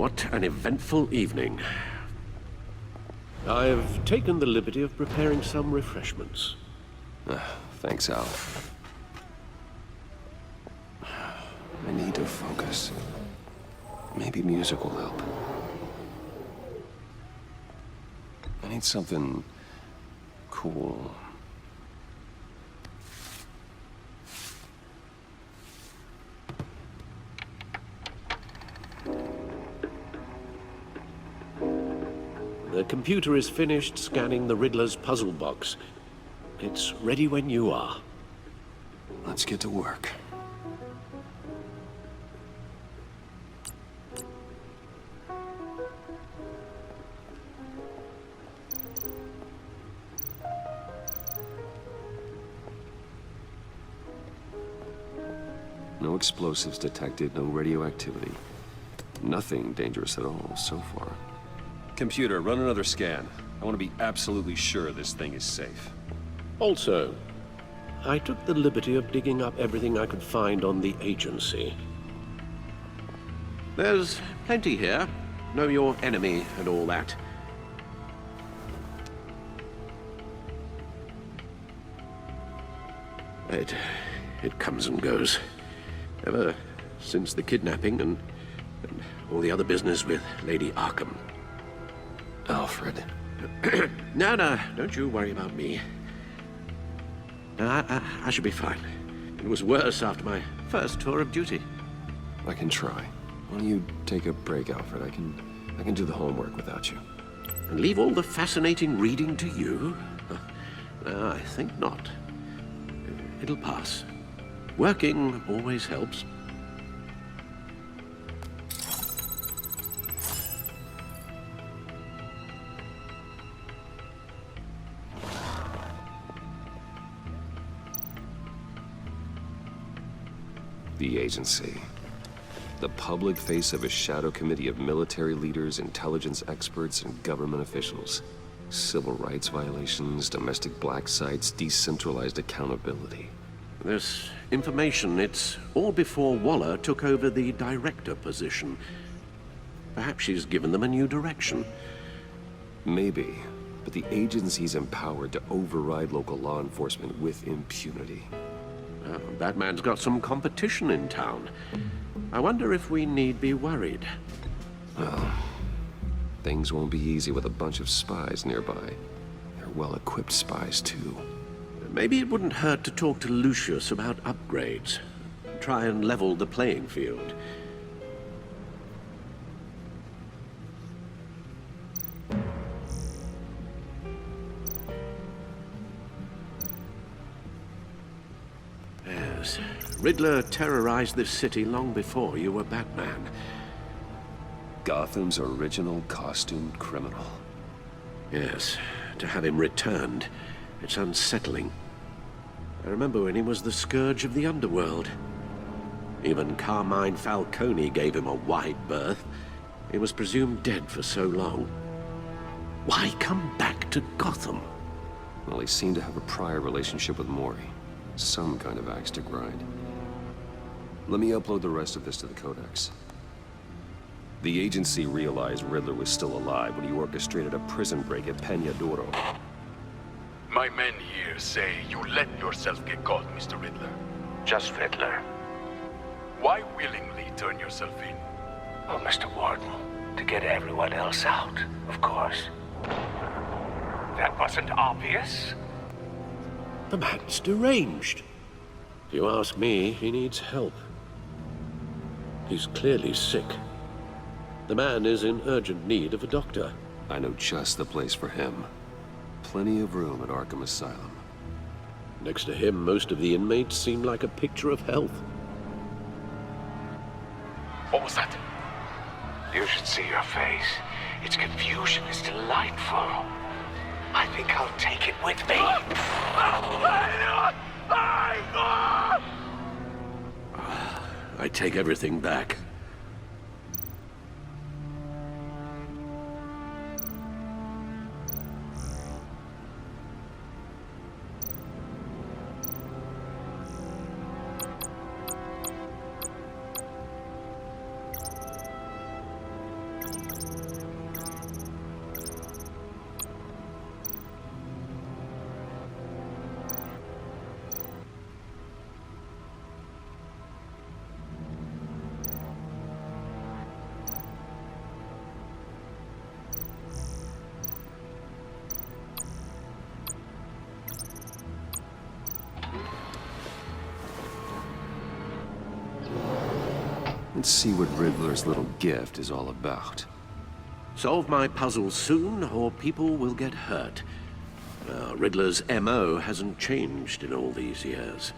What an eventful evening. I've taken the liberty of preparing some refreshments. Thanks, Al. I need to focus. Maybe music will help. I need something cool. The computer is finished scanning the Riddler's puzzle box. It's ready when you are. Let's get to work. No explosives detected, no radioactivity. Nothing dangerous at all so far. Computer, run another scan. I want to be absolutely sure this thing is safe. Also, I took the liberty of digging up everything I could find on the agency. There's plenty here. Know your enemy and all that. It comes and goes. Ever since the kidnapping and all the other business with Lady Arkham. Alfred. No, don't you worry about me. I should be fine. It was worse after my first tour of duty. I can try. Why don't you take a break, Alfred? I can do the homework without you. And leave all the fascinating reading to you? No, I think not. It'll pass. Working always helps. The agency. The public face of a shadow committee of military leaders, intelligence experts, and government officials. Civil rights violations, domestic black sites, decentralized accountability. This information, it's all before Waller took over the director position. Perhaps she's given them a new direction. Maybe, but the agency's empowered to override local law enforcement with impunity. Batman's got some competition in town. I wonder if we need be worried. Well, things won't be easy with a bunch of spies nearby. They're well-equipped spies, too. Maybe it wouldn't hurt to talk to Lucius about upgrades. Try and level the playing field. Yes, Riddler terrorized this city long before you were Batman. Gotham's original costumed criminal. Yes, to have him returned, it's unsettling. I remember when he was the scourge of the underworld. Even Carmine Falcone gave him a wide berth. He was presumed dead for so long. Why come back to Gotham? Well, he seemed to have a prior relationship with Mori. Some kind of axe to grind. Let me upload the rest of this to the Codex. The agency realized Riddler was still alive when he orchestrated a prison break at Peñadoro. My men here say you let yourself get caught, Mr. Riddler. Just Riddler. Why willingly turn yourself in? Oh, Mr. Warden, to get everyone else out, of course. That wasn't obvious. The man's deranged. If you ask me, he needs help. He's clearly sick. The man is in urgent need of a doctor. I know just the place for him. Plenty of room at Arkham Asylum. Next to him, most of the inmates seem like a picture of health. What was that? You should see your face. Its confusion is delightful. I think I'll take it with me. I take everything back. Let's see what Riddler's little gift is all about. Solve my puzzle soon, or people will get hurt. Riddler's MO hasn't changed in all these years.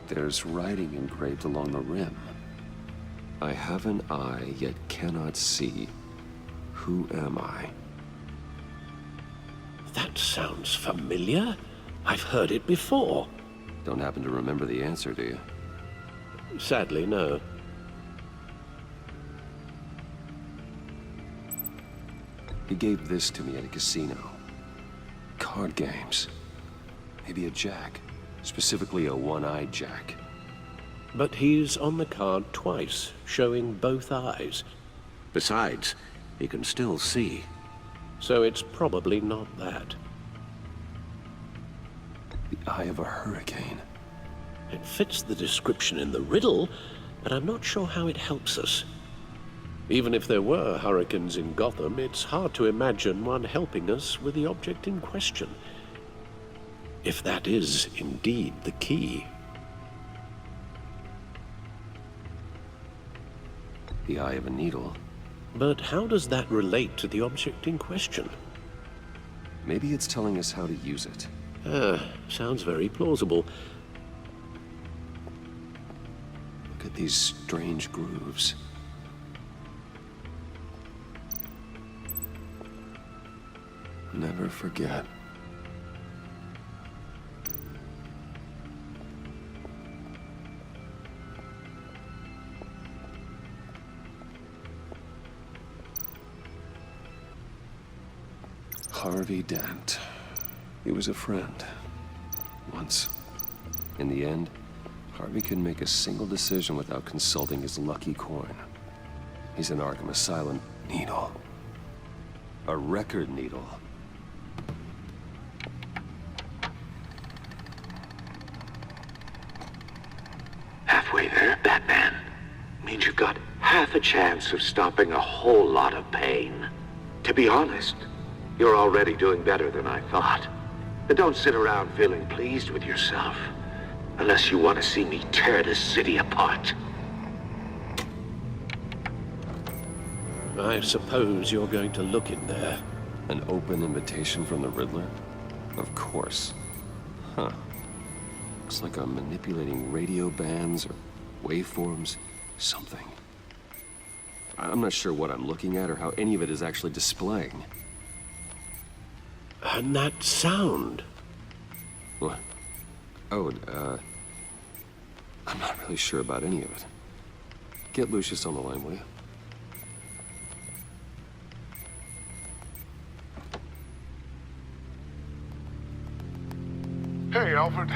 There's writing engraved along the rim. I have an eye, yet cannot see. Who am I? That sounds familiar. I've heard it before. Don't happen to remember the answer, do you? Sadly, no. He gave this to me at a casino. Card games. Maybe a jack. Specifically a one-eyed jack. But he's on the card twice, showing both eyes. Besides, he can still see. So it's probably not that. The eye of a hurricane. It fits the description in the riddle, but I'm not sure how it helps us. Even if there were hurricanes in Gotham, it's hard to imagine one helping us with the object in question. If that is indeed the key. The eye of a needle. But how does that relate to the object in question? Maybe it's telling us how to use it. Sounds very plausible. Look at these strange grooves. Never forget. Harvey Dent. He was a friend. Once. In the end, Harvey couldn't make a single decision without consulting his lucky coin. He's an Arkham Asylum needle. A record needle. Halfway there, Batman. Means you've got half a chance of stopping a whole lot of pain. To be honest, you're already doing better than I thought. But don't sit around feeling pleased with yourself. Unless you want to see me tear this city apart. I suppose you're going to look in there. An open invitation from the Riddler? Of course. Huh. Looks like I'm manipulating radio bands or waveforms. Something. I'm not sure what I'm looking at or how any of it is actually displaying. And that sound. What? Oh, I'm not really sure about any of it. Get Lucius on the line, will you? Hey, Alfred.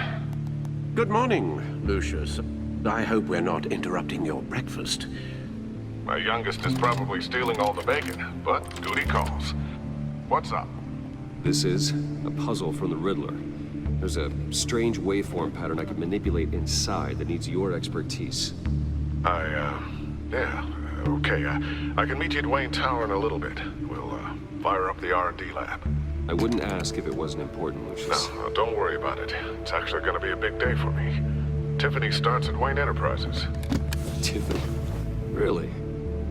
Good morning, Lucius. I hope we're not interrupting your breakfast. My youngest is probably stealing all the bacon, but duty calls. What's up? This is a puzzle from the Riddler. There's a strange waveform pattern I can manipulate inside that needs your expertise. Yeah, okay. I can meet you at Wayne Tower in a little bit. We'll, fire up the R&D lab. I wouldn't ask if it wasn't important, Lucius. No, don't worry about it. It's actually gonna be a big day for me. Tiffany starts at Wayne Enterprises. Tiffany? Really?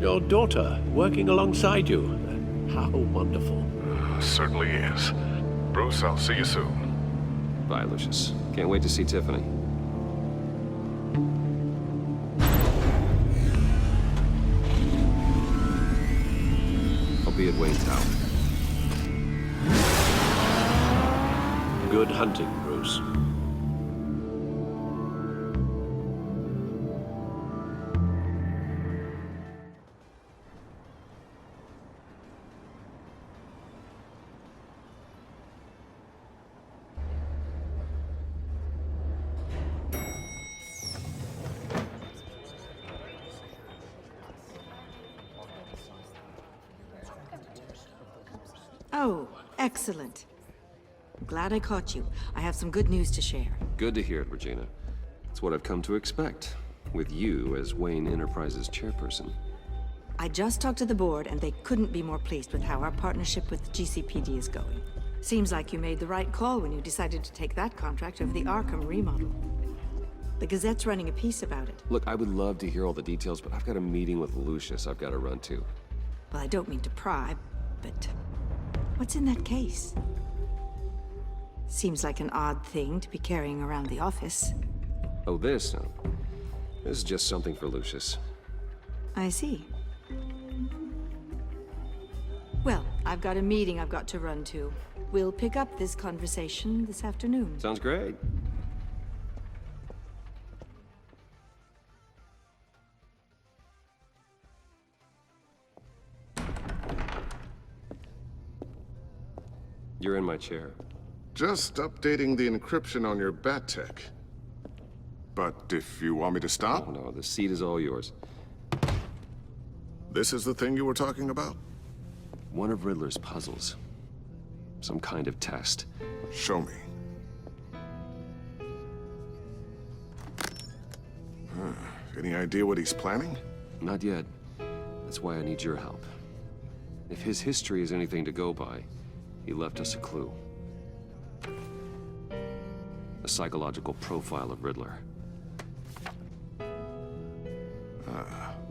Your daughter working alongside you. How wonderful. Certainly is. Bruce, I'll see you soon. Bye, Lucius. Can't wait to see Tiffany. I'll be at Wayne Tower. Good hunting, Bruce. Oh, excellent. Glad I caught you. I have some good news to share. Good to hear it, Regina. It's what I've come to expect, with you as Wayne Enterprises chairperson. I just talked to the board, and they couldn't be more pleased with how our partnership with GCPD is going. Seems like you made the right call when you decided to take that contract over the Arkham remodel. The Gazette's running a piece about it. Look, I would love to hear all the details, but I've got a meeting with Lucius I've got to run to. Well, I don't mean to pry, but what's in that case? Seems like an odd thing to be carrying around the office. Oh, this? No. This is just something for Lucius. I see. Well, I've got a meeting I've got to run to. We'll pick up this conversation this afternoon. Sounds great. You're in my chair. Just updating the encryption on your bat tech. But if you want me to stop, Oh no, the seat is all yours. this is the thing you were talking about? One of Riddler's puzzles. Some kind of test. Show me. Any idea what he's planning? Not yet. That's why I need your help. If his history is anything to go by, he left us a clue. A psychological profile of Riddler.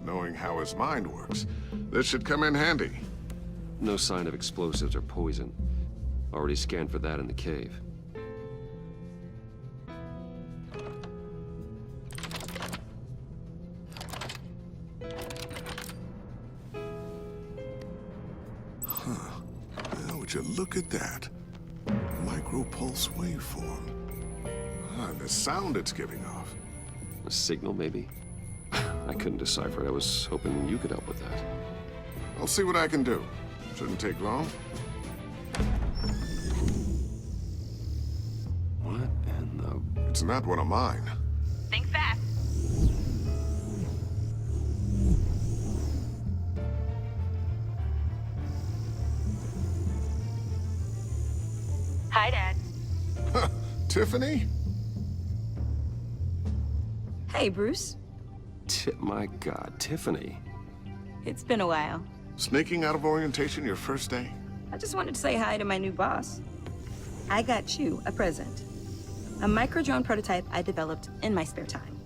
Knowing how his mind works, this should come in handy. No sign of explosives or poison. Already scanned for that in the cave. Would you look at that? Micropulse waveform. And the sound it's giving off. A signal, maybe? I couldn't decipher it. I was hoping you could help with that. I'll see what I can do. Shouldn't take long. What in the... It's not one of mine. Think fast. Hi, Dad. Tiffany? Hey, Bruce. My God, Tiffany. It's been a while. Sneaking out of orientation your first day? I just wanted to say hi to my new boss. I got you a present. A micro-drone prototype I developed in my spare time.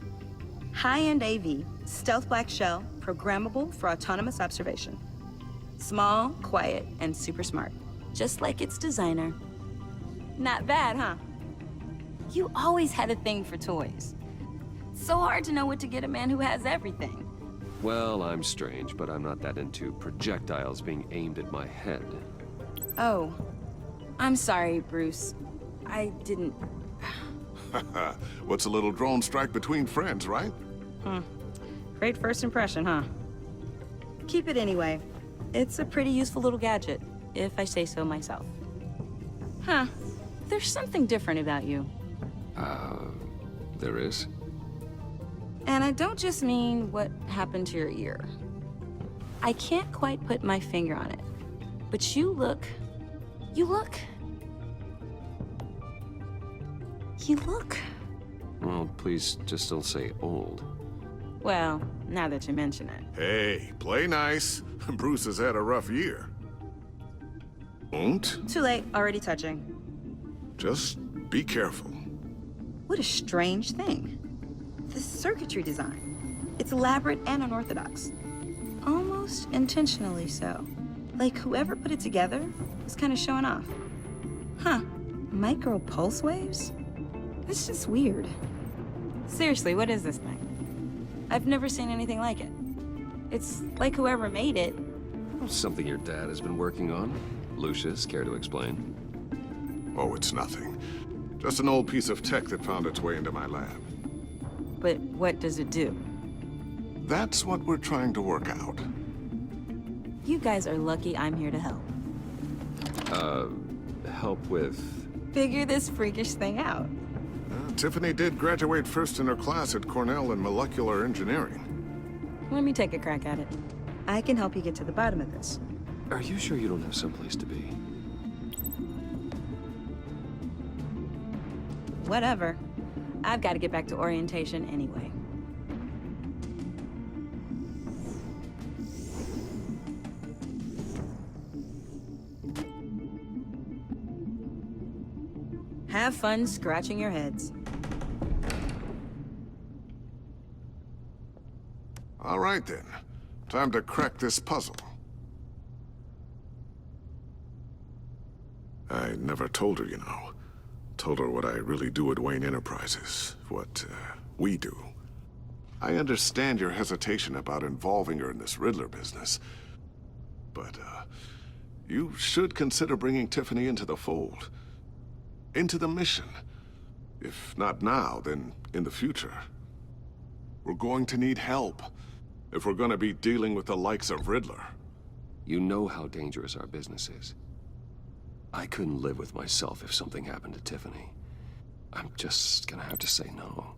High-end AV, stealth black shell, programmable for autonomous observation. Small, quiet, and super smart. Just like its designer. Not bad, huh? You always had a thing for toys. So hard to know what to get a man who has everything. Well, I'm strange, but I'm not that into projectiles being aimed at my head. Oh, I'm sorry, Bruce. I didn't... What's a little drone strike between friends, right? Great first impression, huh? Keep it anyway. It's a pretty useful little gadget, if I say so myself. Huh. There's something different about you. There is? And I don't just mean what happened to your ear. I can't quite put my finger on it. But you look... Well, please just don't say old. Well, now that you mention it. Hey, play nice. Bruce has had a rough year. Won't? Too late, already touching. Just be careful. What a strange thing. The circuitry design. It's elaborate and unorthodox. Almost intentionally so. Like whoever put it together was kind of showing off. Huh. Micro pulse waves? That's just weird. Seriously, what is this thing? I've never seen anything like it. It's like whoever made it. Something your dad has been working on. Lucius, care to explain? Oh, it's nothing. Just an old piece of tech that found its way into my lab. But what does it do? That's what we're trying to work out. You guys are lucky I'm here to help. Help with... Figure this freakish thing out. Tiffany did graduate first in her class at Cornell in molecular engineering. Let me take a crack at it. I can help you get to the bottom of this. Are you sure you don't have someplace to be? Whatever. I've got to get back to orientation anyway. Have fun scratching your heads. All right, then. Time to crack this puzzle. I never told her, you know. Told her what I really do at Wayne Enterprises. What, we do. I understand your hesitation about involving her in this Riddler business. But, you should consider bringing Tiffany into the fold. Into the mission. If not now, then in the future. We're going to need help if we're gonna be dealing with the likes of Riddler. You know how dangerous our business is. I couldn't live with myself if something happened to Tiffany. I'm just gonna have to say no.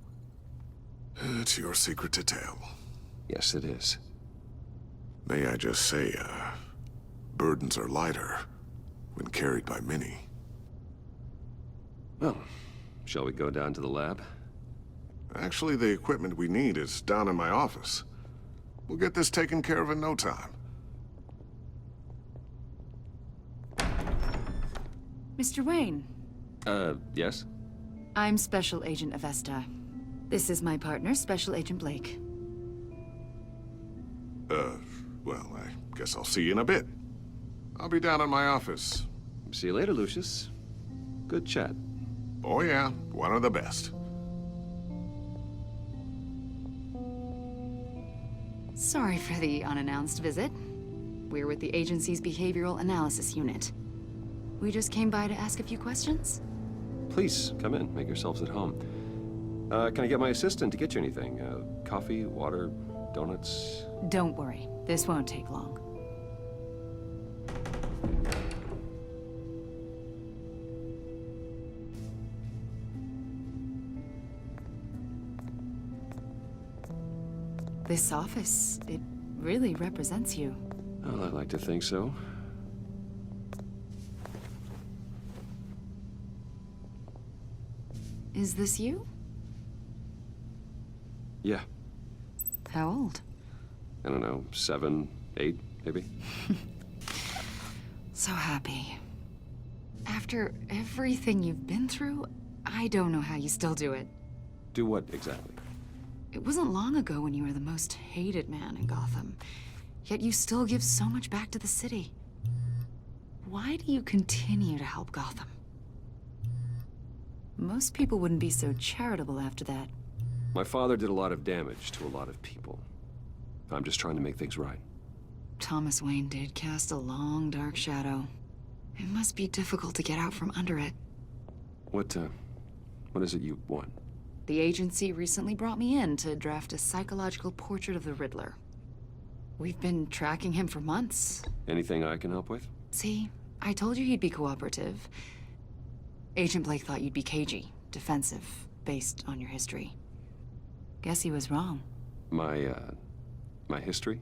It's your secret to tell. Yes, it is. May I just say, burdens are lighter when carried by many. Well, shall we go down to the lab? Actually, the equipment we need is down in my office. We'll get this taken care of in no time. Mr. Wayne. Yes? I'm Special Agent Avesta. This is my partner, Special Agent Blake. Well, I guess I'll see you in a bit. I'll be down in my office. See you later, Lucius. Good chat. Oh yeah, one of the best. Sorry for the unannounced visit. We're with the agency's Behavioral Analysis Unit. We just came by to ask a few questions. Please, come in. Make yourselves at home. Can I get my assistant to get you anything? Coffee, water, donuts? Don't worry, this won't take long. This office, it really represents you. Well, I'd like to think so. Is this you? Yeah. How old? I don't know, 7, 8, maybe? So happy. After everything you've been through, I don't know how you still do it. Do what exactly? It wasn't long ago when you were the most hated man in Gotham, yet you still give so much back to the city. Why do you continue to help Gotham? Most people wouldn't be so charitable after that. My father did a lot of damage to a lot of people. I'm just trying to make things right. Thomas Wayne did cast a long, dark shadow. It must be difficult to get out from under it. What is it you want? The agency recently brought me in to draft a psychological portrait of the Riddler. We've been tracking him for months. Anything I can help with? See, I told you he'd be cooperative. Agent Blake thought you'd be cagey, defensive, based on your history. Guess he was wrong. My history?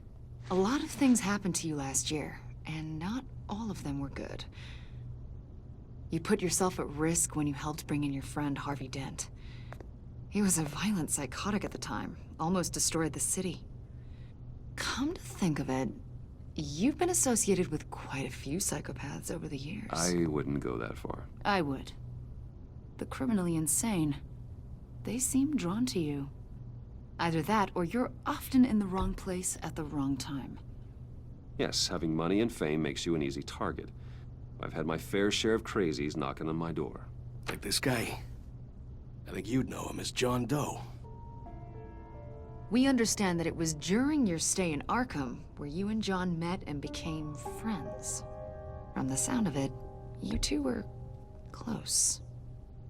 A lot of things happened to you last year, and not all of them were good. You put yourself at risk when you helped bring in your friend Harvey Dent. He was a violent psychotic at the time, almost destroyed the city. Come to think of it, you've been associated with quite a few psychopaths over the years. I wouldn't go that far. I would. The criminally insane. They seem drawn to you. Either that, or you're often in the wrong place at the wrong time. Yes, having money and fame makes you an easy target. I've had my fair share of crazies knocking on my door. Like this guy. I think you'd know him as John Doe. We understand that it was during your stay in Arkham where you and John met and became friends. From the sound of it, you two were close.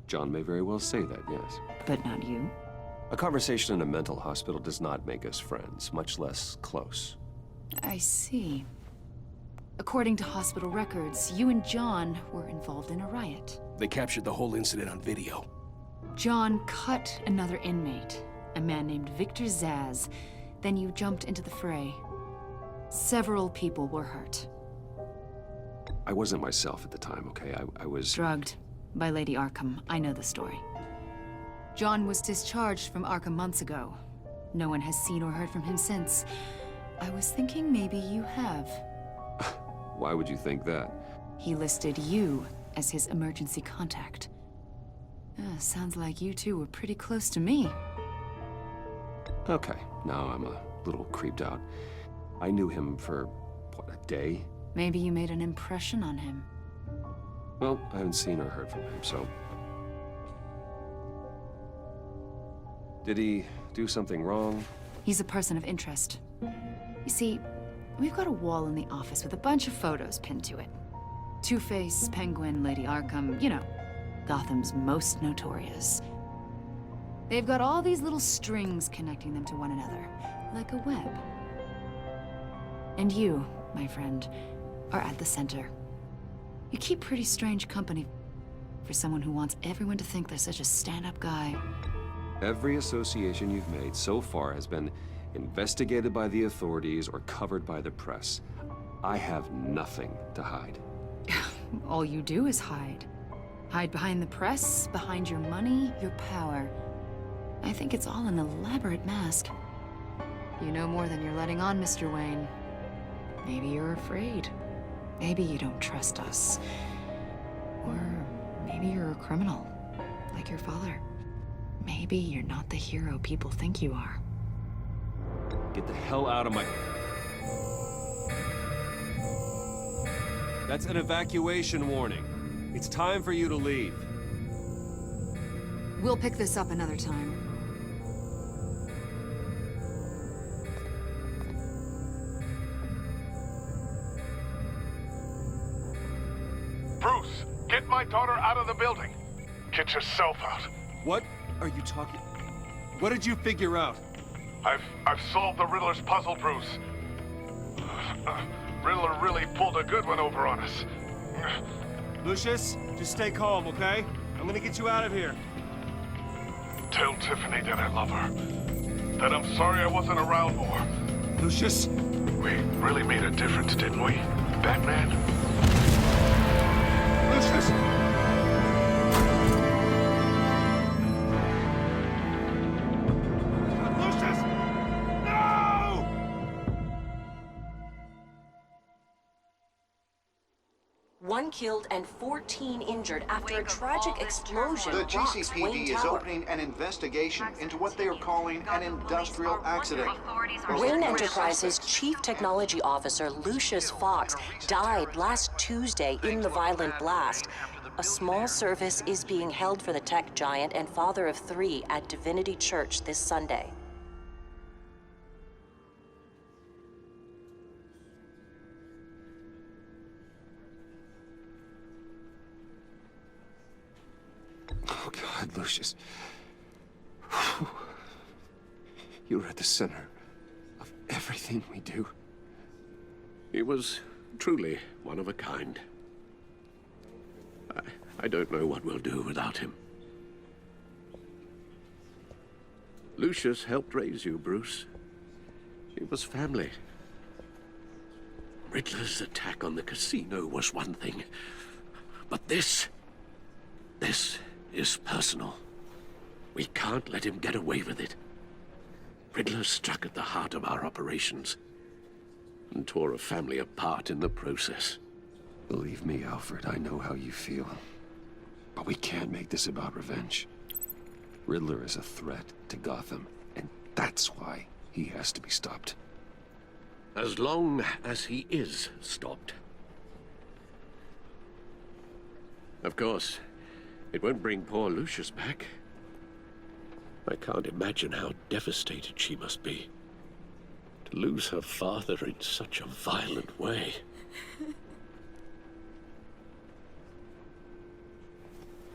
John may very well say that, yes. But not you. A conversation in a mental hospital does not make us friends, much less close. I see. According to hospital records, you and John were involved in a riot. They captured the whole incident on video. John cut another inmate, a man named Victor Zsasz. Then you jumped into the fray. Several people were hurt. I wasn't myself at the time, okay? I was... Drugged by Lady Arkham. I know the story. John was discharged from Arkham months ago. No one has seen or heard from him since. I was thinking maybe you have. Why would you think that? He listed you as his emergency contact. Sounds like you two were pretty close to me. Okay, now I'm a little creeped out. I knew him for, what, a day? Maybe you made an impression on him. Well, I haven't seen or heard from him, so... Did he do something wrong? He's a person of interest. You see, we've got a wall in the office with a bunch of photos pinned to it. Two-Face, Penguin, Lady Arkham, you know, Gotham's most notorious. They've got all these little strings connecting them to one another, like a web. And you, my friend, are at the center. You keep pretty strange company for someone who wants everyone to think they're such a stand-up guy. Every association you've made so far has been investigated by the authorities or covered by the press. I have nothing to hide. All you do is hide. Hide behind the press, behind your money, your power. I think it's all an elaborate mask. You know more than you're letting on, Mr. Wayne. Maybe you're afraid. Maybe you don't trust us. Or maybe you're a criminal, like your father. Maybe you're not the hero people think you are. Get the hell out of my... That's an evacuation warning. It's time for you to leave. We'll pick this up another time. Bruce, get my daughter out of the building. Get yourself out. What are you talking... What did you figure out? I've solved the Riddler's puzzle, Bruce. Riddler really pulled a good one over on us. Lucius, just stay calm, okay? I'm gonna get you out of here. Tell Tiffany that I love her. That I'm sorry I wasn't around more. Lucius? We really made a difference, didn't we, Batman? Lucius! Lucius! No! One killed and 14 injured after a tragic explosion The rocks GCPD Wayne is Tower. opening an investigation into what they are calling an industrial accident. Wayne Enterprises' Chief Technology Officer Lucius Fox died last Tuesday in the violent blast. A small service is being held for the tech giant and father of 3 at Divinity Church this Sunday. Oh, God, Lucius. You're at the center of everything we do. He was truly one of a kind. I don't know what we'll do without him. Lucius helped raise you, Bruce. It was family. Riddler's attack on the casino was one thing, but this is personal. We can't let him get away with it. Riddler struck at the heart of our operations and tore a family apart in the process. Believe me, Alfred, I know how you feel. But we can't make this about revenge. Riddler is a threat to Gotham, and that's why he has to be stopped. As long as he is stopped. Of course, it won't bring poor Lucius back. I can't imagine how devastated she must be. To lose her father in such a violent way.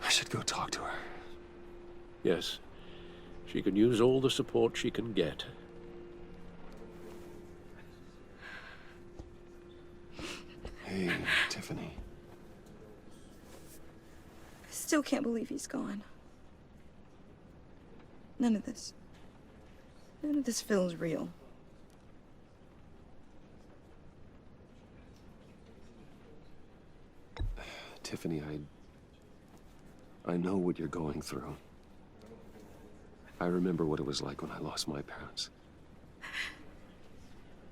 I should go talk to her. Yes, she can use all the support she can get. Hey, Tiffany. I still can't believe he's gone. None of this feels real. Tiffany, I know what you're going through. I remember what it was like when I lost my parents.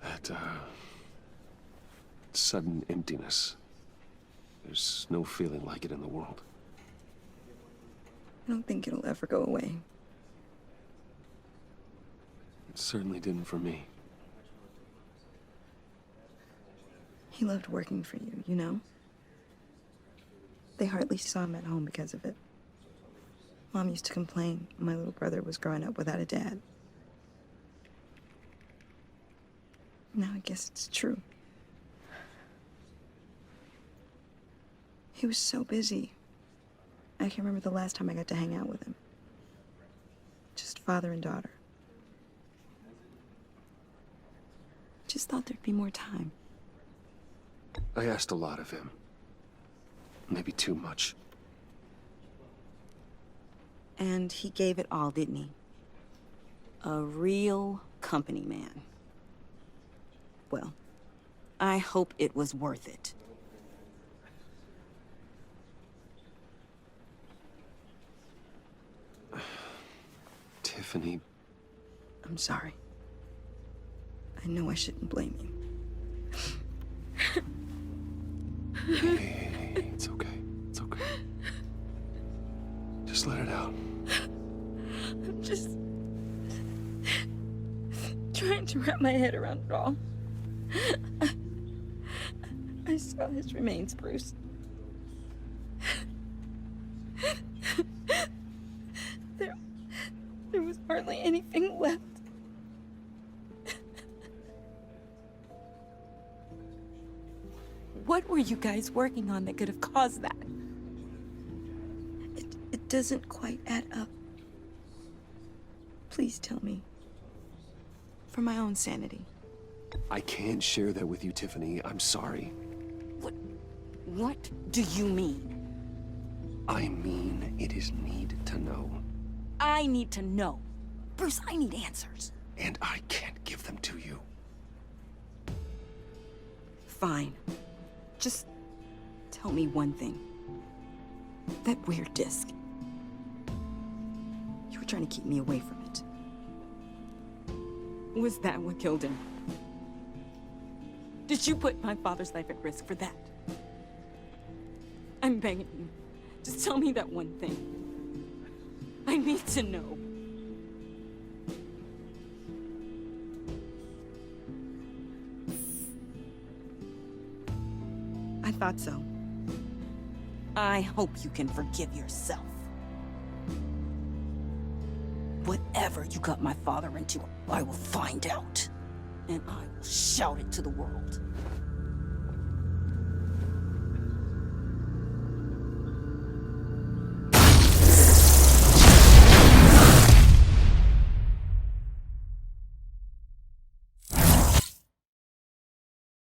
That, sudden emptiness. There's no feeling like it in the world. I don't think it'll ever go away. It certainly didn't for me. He loved working for you, you know? They hardly saw him at home because of it. Mom used to complain my little brother was growing up without a dad. Now I guess it's true. He was so busy. I can't remember the last time I got to hang out with him. Just father and daughter. Just thought there'd be more time. I asked a lot of him. Maybe too much. And he gave it all, didn't he? A real company man. Well, I hope it was worth it. Tiffany. I'm sorry. I know I shouldn't blame you. Hey, it's okay. It's okay. Just let it out. I'm just trying to wrap my head around it all. I saw his remains, Bruce. There was hardly anything left. What were you guys working on that could have caused that? It doesn't quite add up. Please tell me. For my own sanity. I can't share that with you, Tiffany. I'm sorry. What do you mean? I mean, it is need to know. I need to know. Bruce, I need answers. And I can't give them to you. Fine. Just tell me one thing. That weird disc. You were trying to keep me away from it. Was that what killed him? Did you put my father's life at risk for that? I'm begging you. Just tell me that one thing. I need to know. I thought so. I hope you can forgive yourself. Whatever you got my father into, I will find out. And I will shout it to the world.